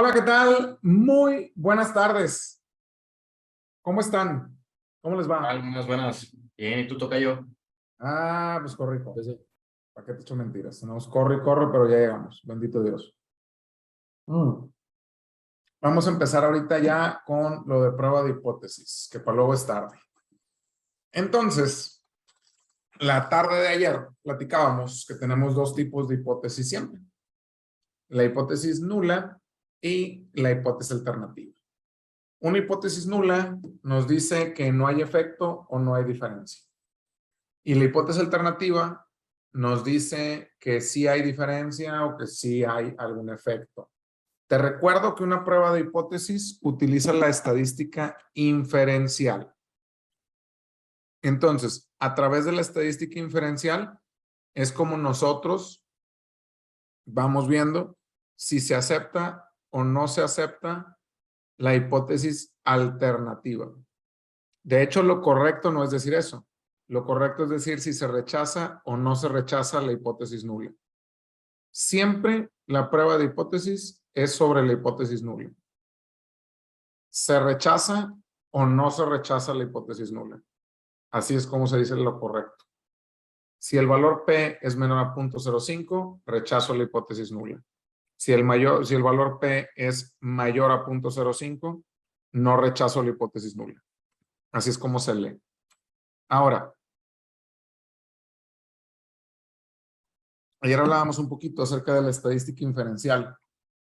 Hola, ¿qué tal? Muy buenas tardes. ¿Cómo están? ¿Cómo les va? Buenas, buenas. Bien, ¿y tú, tocayo? Pues corre, hijo. ¿Para qué te echo mentiras? Tenemos corre y corre, pero ya llegamos. Bendito Dios. Vamos a empezar ahorita ya con lo de prueba de hipótesis, que para luego es tarde. Entonces, la tarde de ayer platicábamos que tenemos dos tipos de hipótesis siempre. La hipótesis nula y la hipótesis alternativa. Una hipótesis nula nos dice que no hay efecto o no hay diferencia. Y la hipótesis alternativa nos dice que sí hay diferencia o que sí hay algún efecto. Te recuerdo que una prueba de hipótesis utiliza la estadística inferencial. Entonces, a través de la estadística inferencial es como nosotros vamos viendo si se acepta o no se acepta la hipótesis alternativa. De hecho, lo correcto no es decir eso. Lo correcto es decir si se rechaza o no se rechaza la hipótesis nula. Siempre la prueba de hipótesis es sobre la hipótesis nula. ¿Se rechaza o no se rechaza la hipótesis nula? Así es como se dice lo correcto. Si el valor P es menor a 0.05, rechazo la hipótesis nula. Si el valor P es mayor a 0.05, no rechazo la hipótesis nula. Así es como se lee. Ahora, ayer hablábamos un poquito acerca de la estadística inferencial.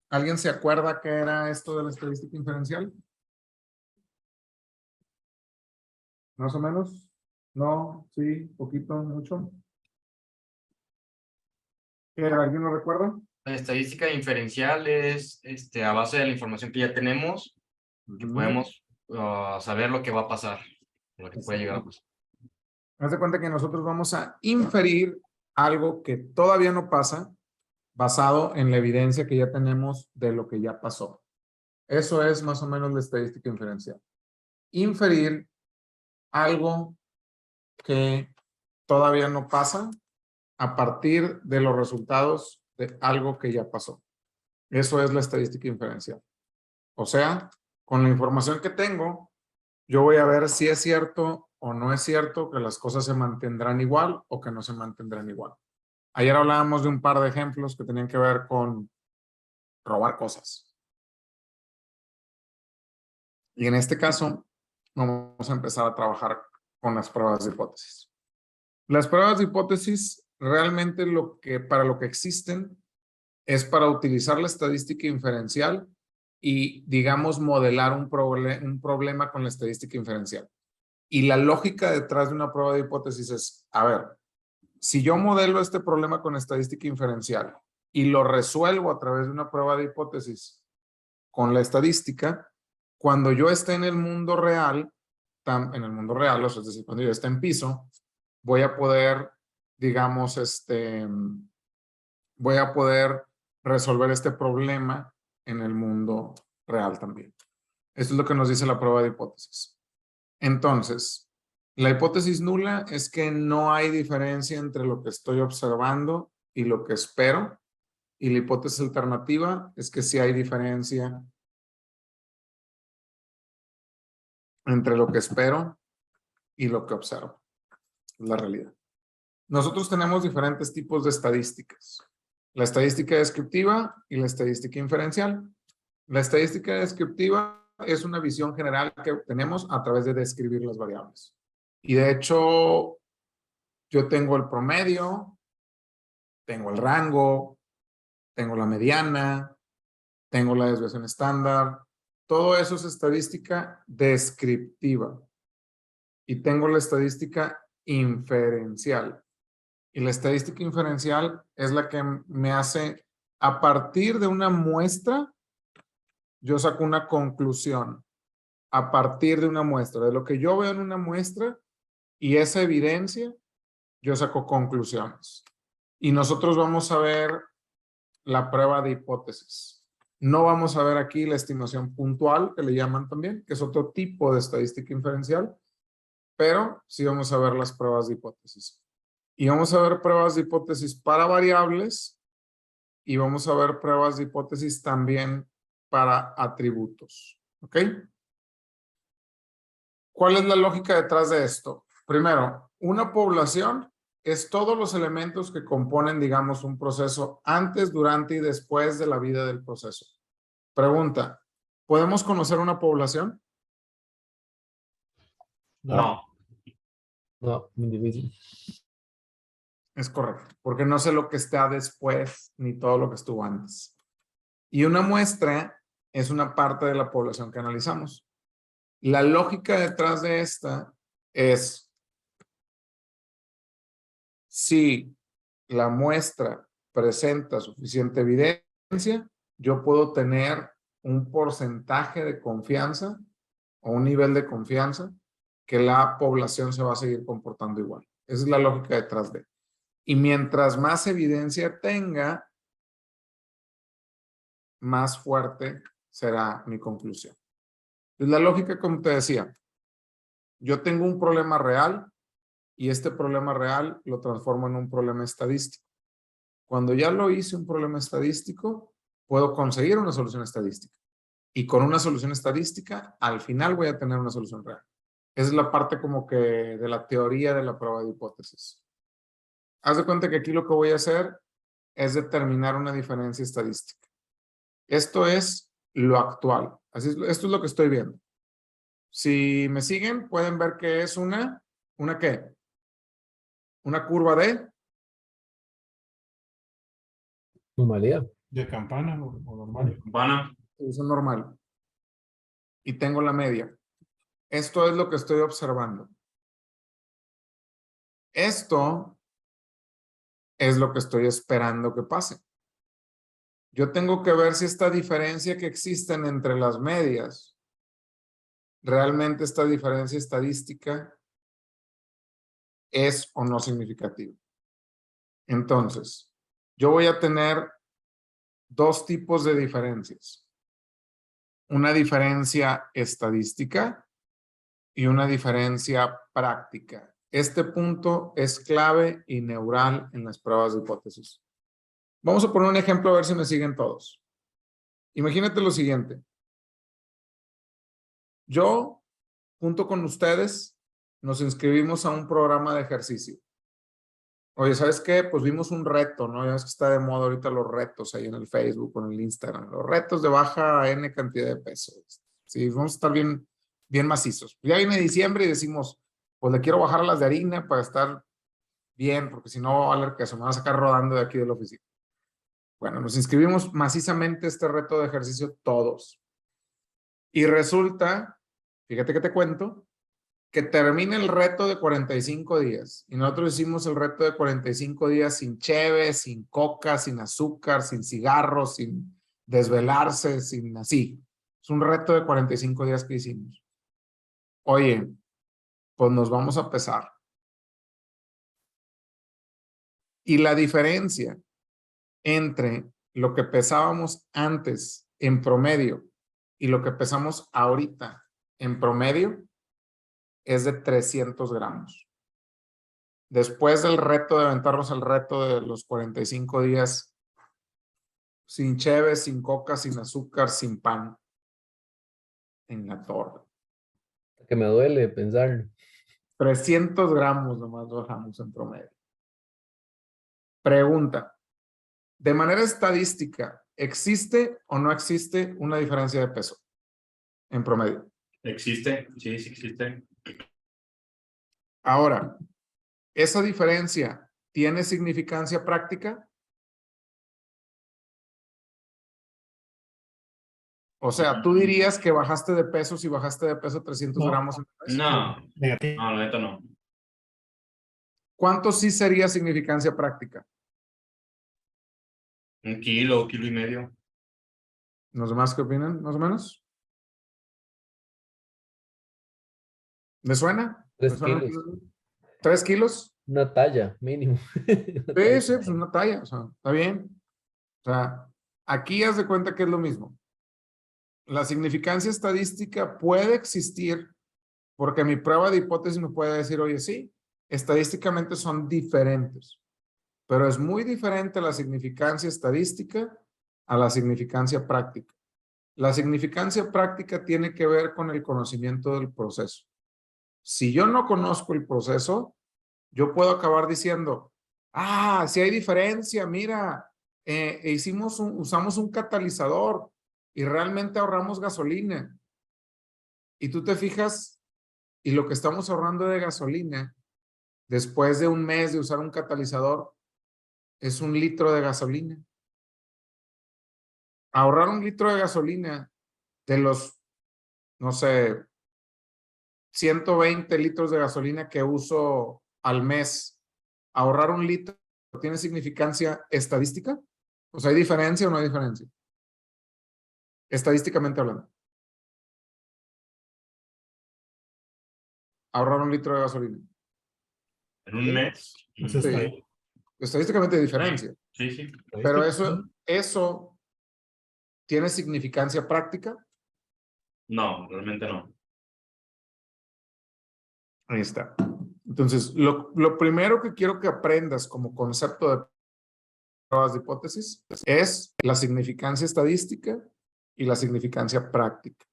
¿Alguien se acuerda qué era esto de la estadística inferencial? ¿Más o menos? ¿No? ¿Sí? ¿Poquito? ¿Mucho? ¿Qué era? ¿Alguien lo recuerda? La estadística inferencial es a base de la información que ya tenemos, que podemos saber lo que va a pasar, lo que puede llegar a pasar. Haz de cuenta que nosotros vamos a inferir algo que todavía no pasa, basado en la evidencia que ya tenemos de lo que ya pasó. Eso es más o menos la estadística inferencial. Inferir algo que todavía no pasa a partir de los resultados de algo que ya pasó. Eso es la estadística inferencial. O sea, con la información que tengo, yo voy a ver si es cierto o no es cierto que las cosas se mantendrán igual o que no se mantendrán igual. Ayer hablábamos de un par de ejemplos que tenían que ver con robar cosas. Y en este caso, vamos a empezar a trabajar con las pruebas de hipótesis. Las pruebas de hipótesis realmente para lo que existen es para utilizar la estadística inferencial y, digamos, modelar un problema con la estadística inferencial. Y la lógica detrás de una prueba de hipótesis es, a ver, si yo modelo este problema con estadística inferencial y lo resuelvo a través de una prueba de hipótesis con la estadística, cuando yo esté en el mundo real, o sea, es decir, cuando yo esté en piso, voy a poder, digamos, voy a poder resolver este problema en el mundo real también. Esto es lo que nos dice la prueba de hipótesis. Entonces, la hipótesis nula es que no hay diferencia entre lo que estoy observando y lo que espero. Y la hipótesis alternativa es que sí hay diferencia entre lo que espero y lo que observo. Es la realidad. Nosotros tenemos diferentes tipos de estadísticas. La estadística descriptiva y la estadística inferencial. La estadística descriptiva es una visión general que tenemos a través de describir las variables. Y de hecho, yo tengo el promedio, tengo el rango, tengo la mediana, tengo la desviación estándar. Todo eso es estadística descriptiva. Y tengo la estadística inferencial. Y la estadística inferencial es la que me hace, a partir de una muestra, yo saco una conclusión. A partir de una muestra, de lo que yo veo en una muestra y esa evidencia, yo saco conclusiones. Y nosotros vamos a ver la prueba de hipótesis. No vamos a ver aquí la estimación puntual, que le llaman también, que es otro tipo de estadística inferencial, pero sí vamos a ver las pruebas de hipótesis. Y vamos a ver pruebas de hipótesis para variables y vamos a ver pruebas de hipótesis también para atributos. ¿Ok? ¿Cuál es la lógica detrás de esto? Primero, una población es todos los elementos que componen, digamos, un proceso antes, durante y después de la vida del proceso. Pregunta, ¿podemos conocer una población? No. No, muy difícil. Es correcto, porque no sé lo que está después ni todo lo que estuvo antes. Y una muestra es una parte de la población que analizamos. La lógica detrás de esta es si la muestra presenta suficiente evidencia, yo puedo tener un porcentaje de confianza o un nivel de confianza que la población se va a seguir comportando igual. Esa es la lógica detrás de. Y mientras más evidencia tenga, más fuerte será mi conclusión. Es la lógica, como te decía, yo tengo un problema real y este problema real lo transformo en un problema estadístico. Cuando ya lo hice un problema estadístico, puedo conseguir una solución estadística. Y con una solución estadística, al final voy a tener una solución real. Esa es la parte como que de la teoría de la prueba de hipótesis. Haz de cuenta que aquí lo que voy a hacer es determinar una diferencia estadística. Esto es lo actual. Esto es lo que estoy viendo. Si me siguen, pueden ver que es ¿una qué? Una curva de Normalidad. ¿De campana o normal? Bueno, distribución normal. Y tengo la media. Esto es lo que estoy observando. Esto es lo que estoy esperando que pase. Yo tengo que ver si esta diferencia que existen entre las medias, realmente esta diferencia estadística es o no significativa. Entonces, yo voy a tener dos tipos de diferencias. Una diferencia estadística y una diferencia práctica. Este punto es clave y neural en las pruebas de hipótesis. Vamos a poner un ejemplo a ver si me siguen todos. Imagínate lo siguiente. Yo, junto con ustedes, nos inscribimos a un programa de ejercicio. Oye, ¿sabes qué? Pues vimos un reto, ¿no? Ya ves que está de moda ahorita los retos ahí en el Facebook o en el Instagram. Los retos de baja N cantidad de peso. Sí, vamos a estar bien, bien macizos. Ya viene diciembre y decimos, pues le quiero bajar a las de harina para estar bien, porque si no, va a valer queso, me va a sacar rodando de aquí de la oficina. Bueno, nos inscribimos macizamente a este reto de ejercicio todos. Y resulta, fíjate que te cuento, que termina el reto de 45 días. Y nosotros hicimos el reto de 45 días sin cheve, sin coca, sin azúcar, sin cigarros, sin desvelarse, sin así. Es un reto de 45 días que hicimos. Oye, pues nos vamos a pesar. Y la diferencia entre lo que pesábamos antes en promedio y lo que pesamos ahorita en promedio es de 300 gramos. Después del reto de aventarnos el reto de los 45 días sin cheve, sin coca, sin azúcar, sin pan en la torre. Que me duele pensarlo. 300 gramos nomás bajamos en promedio. Pregunta. De manera estadística, ¿existe o no existe una diferencia de peso en promedio? existe, sí, sí existe. Ahora, ¿esa diferencia tiene significancia práctica? O sea, ¿tú dirías que bajaste de peso si bajaste de peso 300 No. gramos en un mes? No, Negativo. no, la neta no. ¿Cuánto sí sería significancia práctica? 1 kilo, 1,5 kilos. ¿Los demás qué opinan, más o menos? ¿Les suena? 3 ¿Les suena kilos. 3 kilos? Una talla, mínimo. Sí, sí, pues una talla, o sea, está bien. O sea, aquí haz de cuenta que es lo mismo. La significancia estadística puede existir porque mi prueba de hipótesis me puede decir, oye, sí, estadísticamente son diferentes, pero es muy diferente la significancia estadística a la significancia práctica. La significancia práctica tiene que ver con el conocimiento del proceso. Si yo no conozco el proceso, yo puedo acabar diciendo, ah, si hay diferencia, mira, usamos un catalizador y realmente ahorramos gasolina. Y tú te fijas, y lo que estamos ahorrando de gasolina, después de un mes de usar un catalizador, es 1 litro de gasolina. Ahorrar 1 litro de gasolina de los, no sé, 120 litros de gasolina que uso al mes, ahorrar 1 litro, ¿tiene significancia estadística? O sea, ¿hay diferencia o no hay diferencia? Estadísticamente hablando. Ahorrar 1 litro de gasolina. En un mes. Eso está Sí. ahí. Estadísticamente hay diferencia. Sí, sí. Pero eso tiene significancia práctica. No, realmente no. Ahí está. Entonces, lo primero que quiero que aprendas como concepto de pruebas de hipótesis es la significancia estadística y la significancia práctica.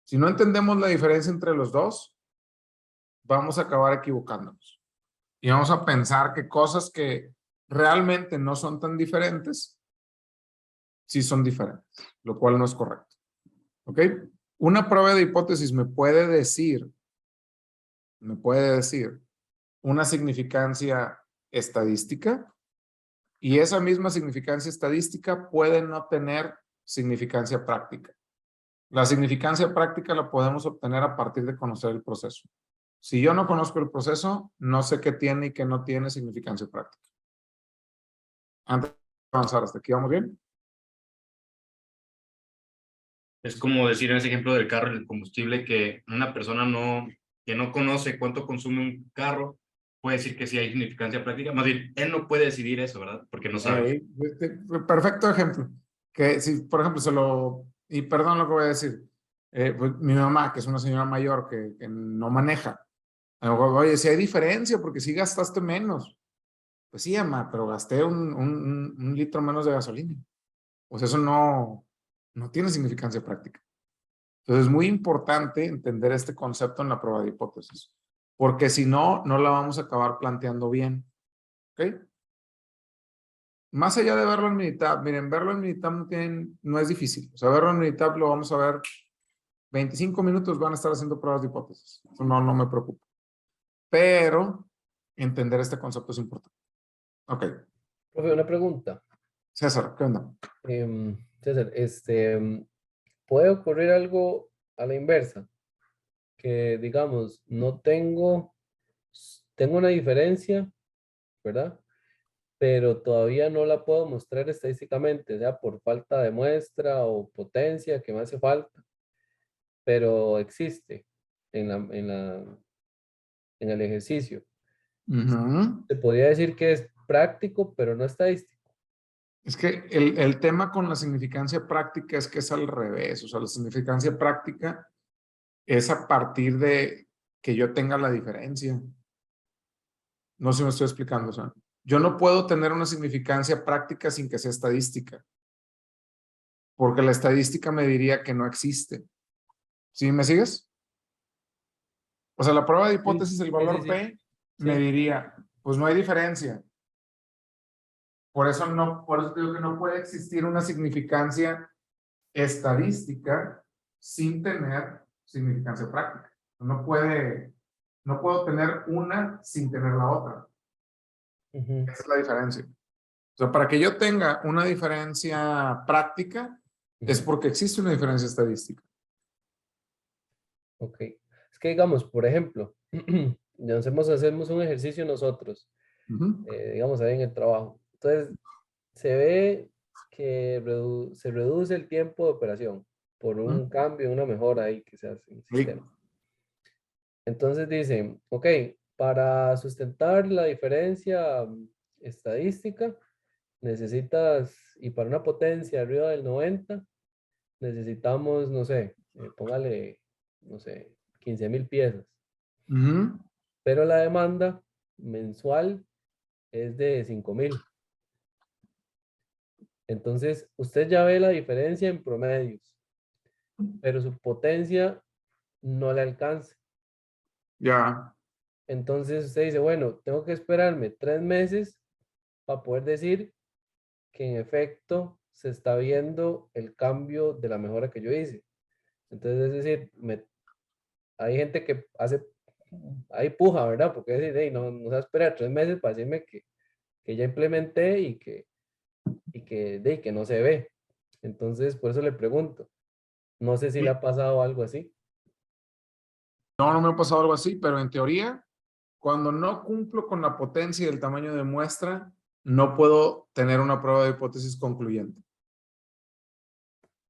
Si no entendemos la diferencia entre los dos, vamos a acabar equivocándonos. Y vamos a pensar que cosas que realmente no son tan diferentes, sí son diferentes, lo cual no es correcto. ¿Ok? Una prueba de hipótesis me puede decir una significancia estadística y esa misma significancia estadística puede no tener significancia práctica. La significancia práctica la podemos obtener a partir de conocer el proceso. Si yo no conozco el proceso, no sé qué tiene y qué no tiene significancia práctica. Antes de avanzar, ¿hasta aquí vamos bien? Es como decir en ese ejemplo del carro y el combustible que una persona que no conoce cuánto consume un carro puede decir que sí hay significancia práctica. Más bien, él no puede decidir eso, ¿verdad? Porque no sabe. Perfecto ejemplo. Que si, por ejemplo, y perdón lo que voy a decir, pues, mi mamá, que es una señora mayor que no maneja, a lo mejor, oye, si hay diferencia porque si gastaste menos. Pues sí, mamá, pero gasté un litro menos de gasolina. Pues eso no tiene significancia práctica. Entonces es muy importante entender este concepto en la prueba de hipótesis, porque si no, no la vamos a acabar planteando bien. ¿Ok? Más allá de verlo en Minitab, miren, verlo en Minitab no es difícil. O sea, verlo en Minitab lo vamos a ver 25 minutos, van a estar haciendo pruebas de hipótesis. Eso no me preocupa. Pero entender este concepto es importante. Ok. Profe, una pregunta. César, ¿qué onda? César, ¿puede ocurrir algo a la inversa? Que digamos, tengo una diferencia, ¿verdad? Pero todavía no la puedo mostrar estadísticamente, sea por falta de muestra o potencia que me hace falta, pero existe en el ejercicio. Ujú. Se podría decir que es práctico, pero no estadístico. Es que el tema con la significancia práctica es que es al revés. O sea, la significancia práctica es a partir de que yo tenga la diferencia. No sé si me estoy explicando. O sea, yo no puedo tener una significancia práctica sin que sea estadística, porque la estadística me diría que no existe. ¿Sí me sigues? O sea, la prueba de hipótesis, el Sí, valor sí. P, me Sí. diría, pues no hay diferencia. Por eso te digo que no puede existir una significancia estadística sin tener significancia práctica. No puedo tener una sin tener la otra. Ujú. Esa es la diferencia. O sea, para que yo tenga una diferencia práctica, es Ujú. porque existe una diferencia estadística. Ok. Es que digamos, por ejemplo, hacemos un ejercicio nosotros, Ujú. digamos ahí en el trabajo. Entonces, se ve que se reduce el tiempo de operación por Ujú. un cambio, una mejora ahí que se hace en el Sí. sistema. Entonces dicen, ok, para sustentar la diferencia estadística, y para una potencia arriba del 90, necesitamos, no sé, póngale, no sé, 15,000 piezas. Ujú. Pero la demanda mensual es de 5,000. Entonces, usted ya ve la diferencia en promedios. pero su potencia no le alcanza. Ya. Entonces usted dice, bueno, tengo que esperarme 3 meses para poder decir que en efecto se está viendo el cambio de la mejora que yo hice. Entonces, es decir, hay gente que hace, ahí puja, ¿verdad? Porque es decir, "Ey, no se va a esperar 3 meses para decirme que ya implementé y que no se ve". Entonces, por eso le pregunto, no sé si le ha pasado algo así. No, no me ha pasado algo así, pero en teoría, cuando no cumplo con la potencia y el tamaño de muestra, no puedo tener una prueba de hipótesis concluyente.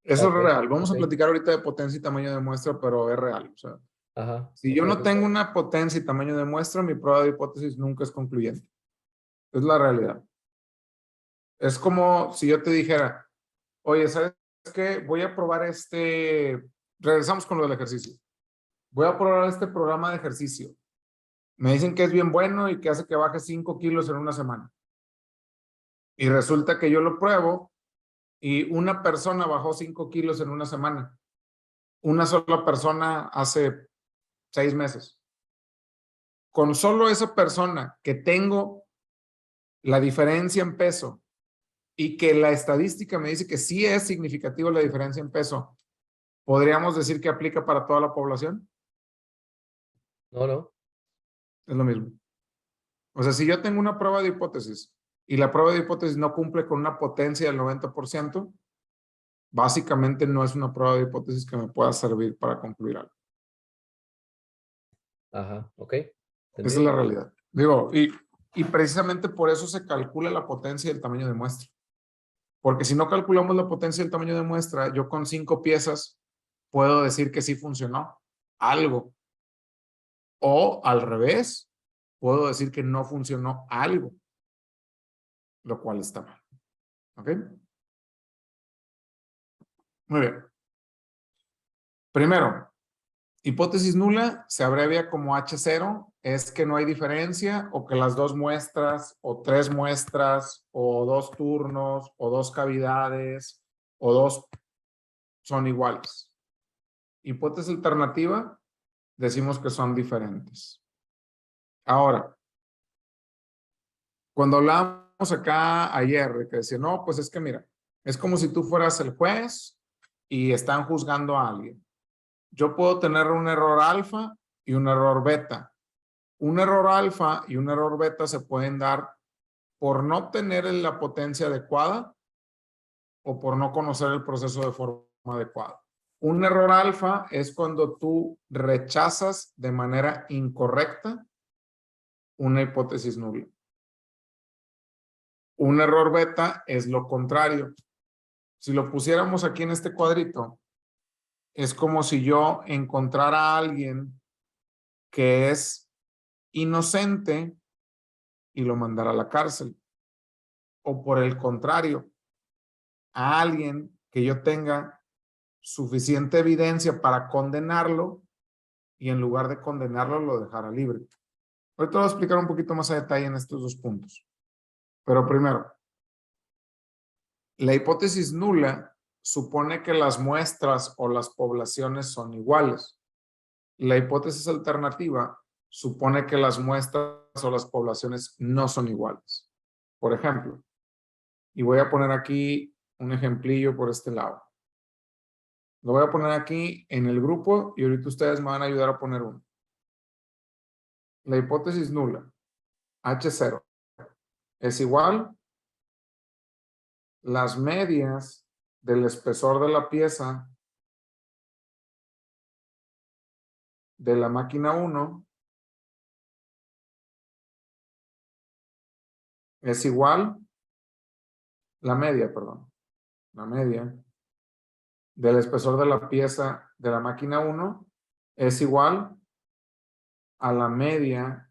Eso es Ok, real. Vamos a ok, platicar ahorita de potencia y tamaño de muestra, pero es real. O sea, ajá, si ok, yo no tengo una potencia y tamaño de muestra, mi prueba de hipótesis nunca es concluyente. Es la realidad. Es como si yo te dijera, oye, ¿sabes qué? Voy a probar regresamos con lo del ejercicio. Voy a probar este programa de ejercicio. Me dicen que es bien bueno y que hace que baje 5 kilos en una semana. Y resulta que yo lo pruebo y una persona bajó 5 kilos en una semana. Una sola persona hace 6 meses. Con solo esa persona que tengo la diferencia en peso y que la estadística me dice que sí es significativa la diferencia en peso, ¿podríamos decir que aplica para toda la población? no, no, Es lo mismo. O sea, si yo tengo una prueba de hipótesis y la prueba de hipótesis no cumple con una potencia del 90%, básicamente no es una prueba de hipótesis que me pueda servir para concluir algo. ajá, ok, Esa es la entendido. realidad. Digo, y precisamente por eso se calcula la potencia y el tamaño de muestra. Porque si no calculamos la potencia y el tamaño de muestra, yo con 5 piezas puedo decir que sí funcionó algo. O al revés, puedo decir que no funcionó algo, lo cual está mal. ¿Ok? Muy bien. Primero, hipótesis nula se abrevia como H0, es que no hay diferencia o que las dos muestras o 3 muestras o 2 turnos o 2 cavidades o 2 son iguales. Hipótesis alternativa, decimos que son diferentes. Ahora, cuando hablábamos acá ayer de que decía, no, pues es que mira, es como si tú fueras el juez y están juzgando a alguien. Yo puedo tener un error alfa y un error beta. Un error alfa y un error beta se pueden dar por no tener la potencia adecuada o por no conocer el proceso de forma adecuada. Un error alfa es cuando tú rechazas de manera incorrecta una hipótesis nula. Un error beta es lo contrario. Si lo pusiéramos aquí en este cuadrito, es como si yo encontrara a alguien que es inocente y lo mandara a la cárcel. O por el contrario, a alguien que yo tenga suficiente evidencia para condenarlo y en lugar de condenarlo lo dejara libre. Ahorita voy a explicar un poquito más a detalle en estos dos puntos. Pero primero, la hipótesis nula supone que las muestras o las poblaciones son iguales. La hipótesis alternativa supone que las muestras o las poblaciones no son iguales. Por ejemplo, y voy a poner aquí un ejemplillo por este lado. Lo voy a poner aquí en el grupo y ahorita ustedes me van a ayudar a poner uno. La hipótesis nula, H0, es igual las medias del espesor de la pieza de la máquina 1 es igual, la media del espesor de la pieza de la máquina 1 es igual a la media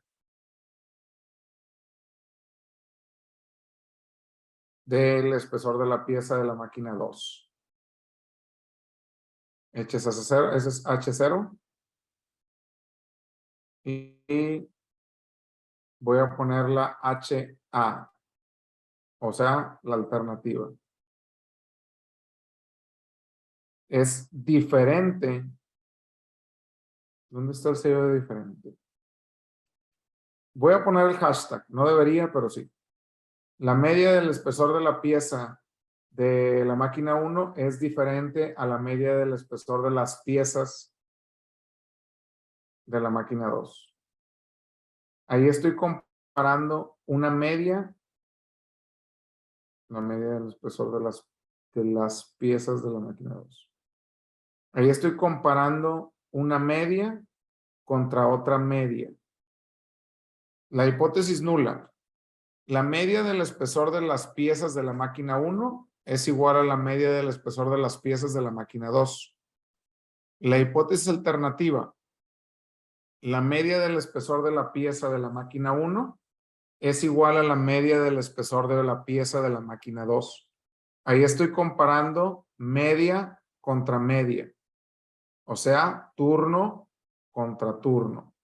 del espesor de la pieza de la máquina 2. Ese es H0. Y voy a poner la HA, o sea, la alternativa. es diferente. ¿Dónde está el sello de diferente? Voy a poner el hashtag, no debería, pero sí. La media del espesor de la pieza de la máquina 1 es diferente a la media del espesor de las piezas de la máquina 2. Ahí estoy comparando una media, la media del espesor de las piezas de la máquina 2. Ahí estoy comparando una media contra otra media. La hipótesis nula. La media del espesor de las piezas de la máquina 1 es igual a la media del espesor de las piezas de la máquina 2. La hipótesis alternativa. La media del espesor de la pieza de la máquina 1 es igual a la media del espesor de la pieza de la máquina 2. Ahí estoy comparando media contra media. O sea, turno contra turno.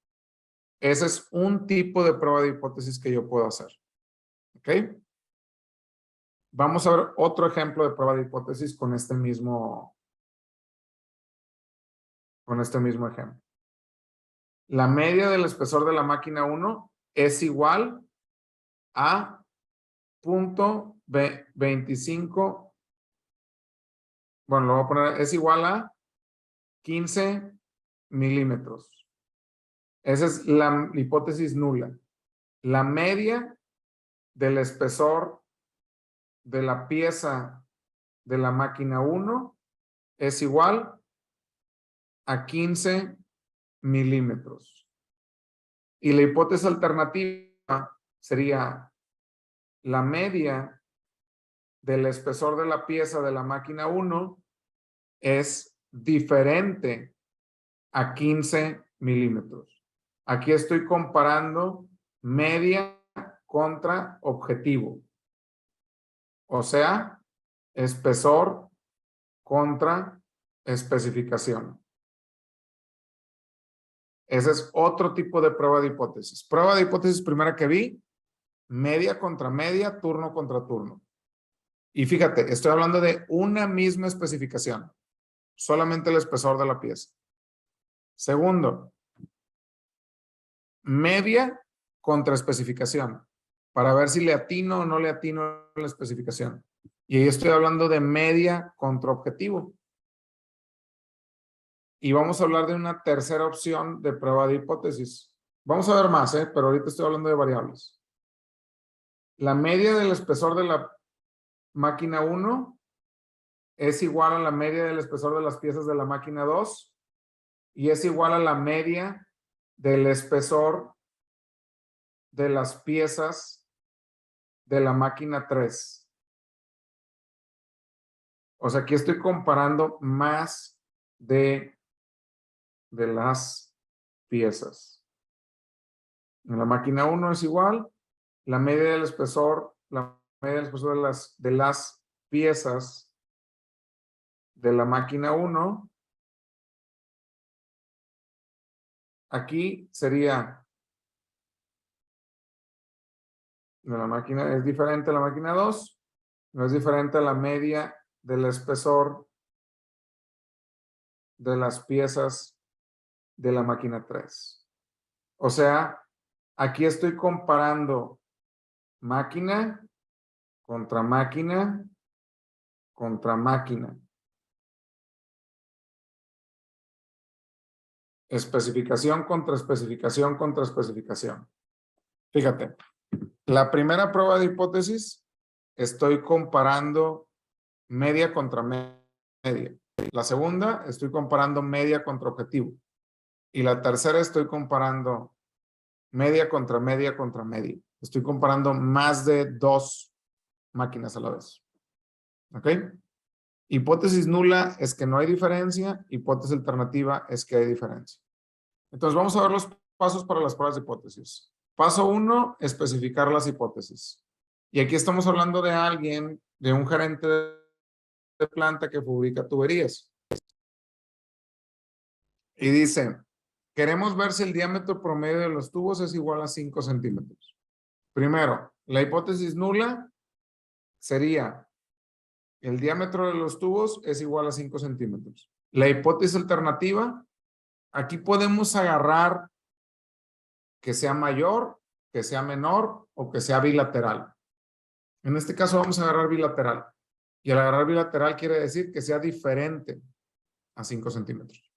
Ese es un tipo de prueba de hipótesis que yo puedo hacer. ¿Ok? Vamos a ver otro ejemplo de prueba de hipótesis con este mismo ejemplo. La media del espesor de la máquina 1 es igual a 0.25. Bueno, lo voy a poner, es igual a 15 milímetros. Esa es la hipótesis nula. La media del espesor de la pieza de la máquina 1 es igual a 15 milímetros. Y la hipótesis alternativa sería la media del espesor de la pieza de la máquina 1 es diferente a 15 milímetros. Aquí estoy comparando media contra objetivo. O sea, espesor contra especificación. Ese es otro tipo de prueba de hipótesis. Prueba de hipótesis primera que vi, media contra media, turno contra turno. Y fíjate, estoy hablando de una misma especificación. Solamente el espesor de la pieza. Segundo, media contra especificación. Para ver si le atino o no le atino a la especificación. Y ahí estoy hablando de media contra objetivo. Y vamos a hablar de una tercera opción de prueba de hipótesis. Vamos a ver más, pero ahorita estoy hablando de variables. La media del espesor de la máquina 1 es igual a la media del espesor de las piezas de la máquina 2 y es igual a la media del espesor de las piezas de la máquina 3. O sea, aquí estoy comparando más de las piezas. En la máquina 1 es igual, la media del espesor de las piezas de la máquina 1. Aquí sería de la máquina, es diferente a la máquina 2, no es diferente a la media del espesor de las piezas de la máquina 3. O sea, aquí estoy comparando máquina contra máquina contra máquina. Especificación contra especificación contra especificación. Fíjate, la primera prueba de hipótesis estoy comparando media contra media. La segunda estoy comparando media contra objetivo. Y la tercera estoy comparando media contra media contra media. Estoy comparando más de dos máquinas a la vez. ¿Ok? Hipótesis nula es que no hay diferencia. Hipótesis alternativa es que hay diferencia. Entonces vamos a ver los pasos para las pruebas de hipótesis. Paso 1, especificar las hipótesis. Y aquí estamos hablando de alguien, de un gerente de planta que fabrica tuberías. Y dice, queremos ver si el diámetro promedio de los tubos es igual a 5 centímetros. Primero, la hipótesis nula sería El diámetro de los tubos es igual a 5 centímetros. La hipótesis alternativa, aquí podemos agarrar que sea mayor, que sea menor o que sea bilateral. En este caso vamos a agarrar bilateral. Y al agarrar bilateral quiere decir que sea diferente a 5 centímetros.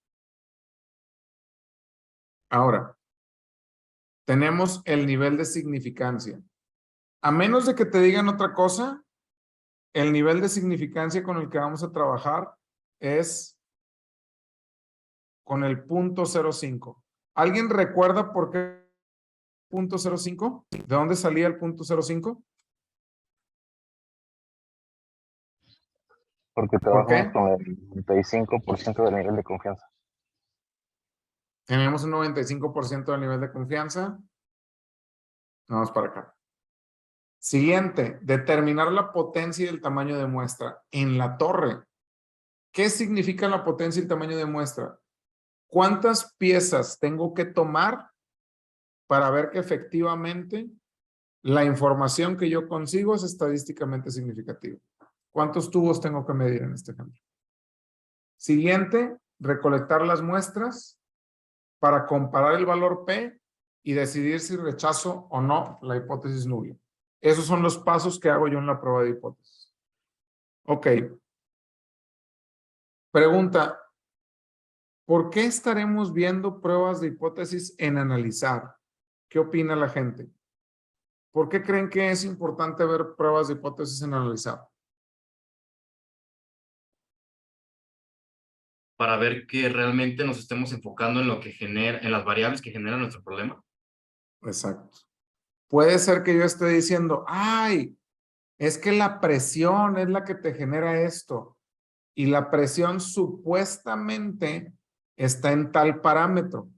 Ahora, tenemos el nivel de significancia. A menos de que te digan otra cosa, el nivel de significancia con el que vamos a trabajar es con el 0.05. ¿Alguien recuerda por qué 0.05? ¿De dónde salía el 0.05? Porque ¿Por trabajamos qué? con el 95% del nivel de confianza. Tenemos un 95% del nivel de confianza. Vamos para acá. Siguiente, determinar la potencia y el tamaño de muestra en la torre. ¿Qué significa la potencia y el tamaño de muestra? ¿Cuántas piezas tengo que tomar para ver que efectivamente la información que yo consigo es estadísticamente significativa? ¿Cuántos tubos tengo que medir en este ejemplo? Siguiente, recolectar las muestras para comparar el valor P y decidir si rechazo o no la hipótesis nula. Esos son los pasos que hago yo en la prueba de hipótesis. Ok. Pregunta, ¿por qué estaremos viendo pruebas de hipótesis en analizar? ¿Qué opina la gente? ¿Por qué creen que es importante ver pruebas de hipótesis en analizar? Para ver que realmente nos estemos enfocando en lo que genera, en las variables que generan nuestro problema. Exacto. Puede ser que yo esté diciendo, ay, es que la presión es la que te genera esto. Y la presión supuestamente está en tal parámetro.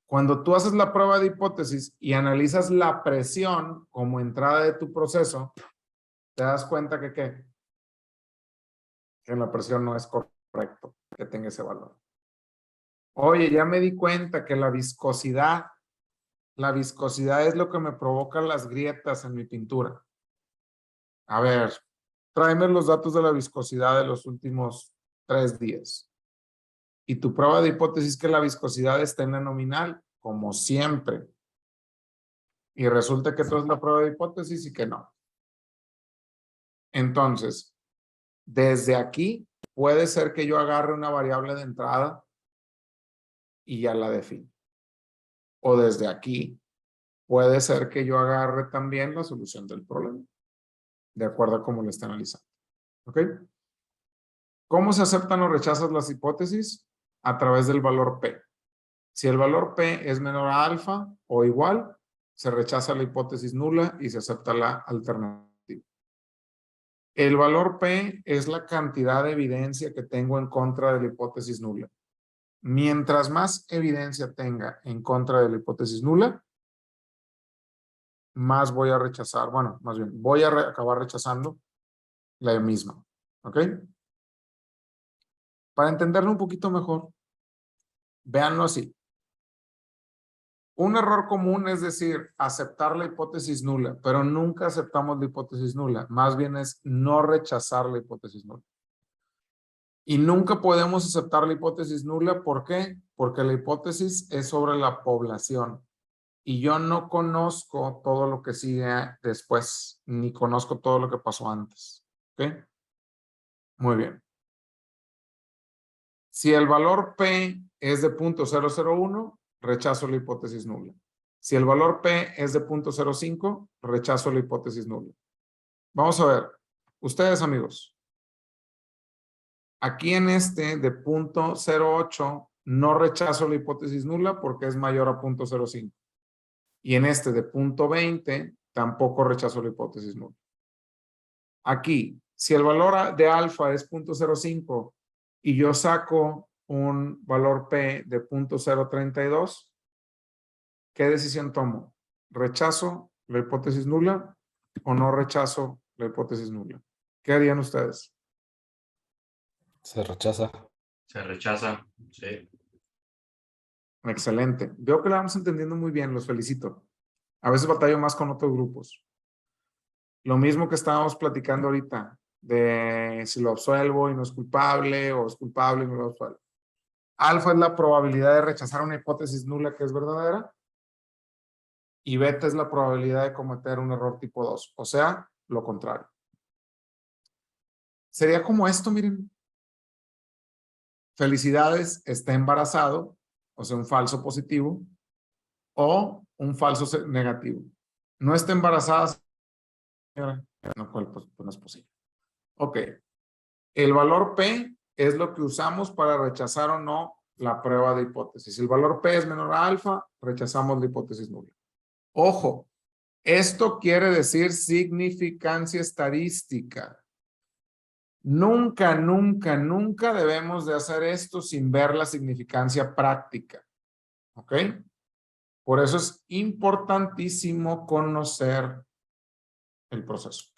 Cuando tú haces la prueba de hipótesis y analizas la presión como entrada de tu proceso, te das cuenta que la presión no es correcto que tenga ese valor. Oye, ya me di cuenta que la viscosidad es lo que me provoca las grietas en mi pintura. A ver, tráeme los datos de la viscosidad de los últimos 3 días. Y tu prueba de hipótesis que la viscosidad está en la nominal, como siempre. Y resulta que tú es la prueba de hipótesis y que no. Entonces, desde aquí puede ser que yo agarre una variable de entrada y ya la defino. O desde aquí puede ser que yo agarre también la solución del problema, de acuerdo a cómo lo está analizando. ¿Ok? ¿Cómo se aceptan o rechazan las hipótesis? A través del valor P. Si el valor P es menor a alfa o igual, se rechaza la hipótesis nula y se acepta la alternativa. El valor P es la cantidad de evidencia que tengo en contra de la hipótesis nula. Mientras más evidencia tenga en contra de la hipótesis nula, más voy a rechazar, bueno, más bien, voy a acabar rechazando la misma. ¿Ok? Para entenderlo un poquito mejor, véanlo así. Un error común es decir, aceptar la hipótesis nula, pero nunca aceptamos la hipótesis nula. Más bien es no rechazar la hipótesis nula. Y nunca podemos aceptar la hipótesis nula. ¿Por qué? Porque la hipótesis es sobre la población. Y yo no conozco todo lo que sigue después, ni conozco todo lo que pasó antes. ¿Ok? Muy bien. Si el valor P es de 0.001, rechazo la hipótesis nula. Si el valor P es de 0.05, rechazo la hipótesis nula. Vamos a ver. Ustedes, amigos. Aquí en este de 0.08 no rechazo la hipótesis nula porque es mayor a 0.05. Y en este de 0.20 tampoco rechazo la hipótesis nula. Aquí, si el valor de alfa es 0.05 y yo saco un valor P de 0.032, ¿qué decisión tomo? ¿Rechazo la hipótesis nula o no rechazo la hipótesis nula? ¿Qué harían ustedes? Se rechaza. Se rechaza. Sí. Excelente. Veo que la vamos entendiendo muy bien, los felicito. A veces batallo más con otros grupos. Lo mismo que estábamos platicando ahorita. de si lo absuelvo y no es culpable, o es culpable y no lo absuelvo. Alfa es la probabilidad de rechazar una hipótesis nula que es verdadera. Y beta es la probabilidad de cometer un error tipo 2, o sea, lo contrario. Sería como esto, miren. Felicidades, está embarazado, o sea, un falso positivo, o un falso negativo. No está embarazada, señora, no, pues no es posible. Ok. El valor P es lo que usamos para rechazar o no la prueba de hipótesis. Si el valor P es menor a alfa, rechazamos la hipótesis nula. Ojo, esto quiere decir significancia estadística. Nunca, nunca, nunca debemos de hacer esto sin ver la significancia práctica. ¿Ok? Por eso es importantísimo conocer el proceso.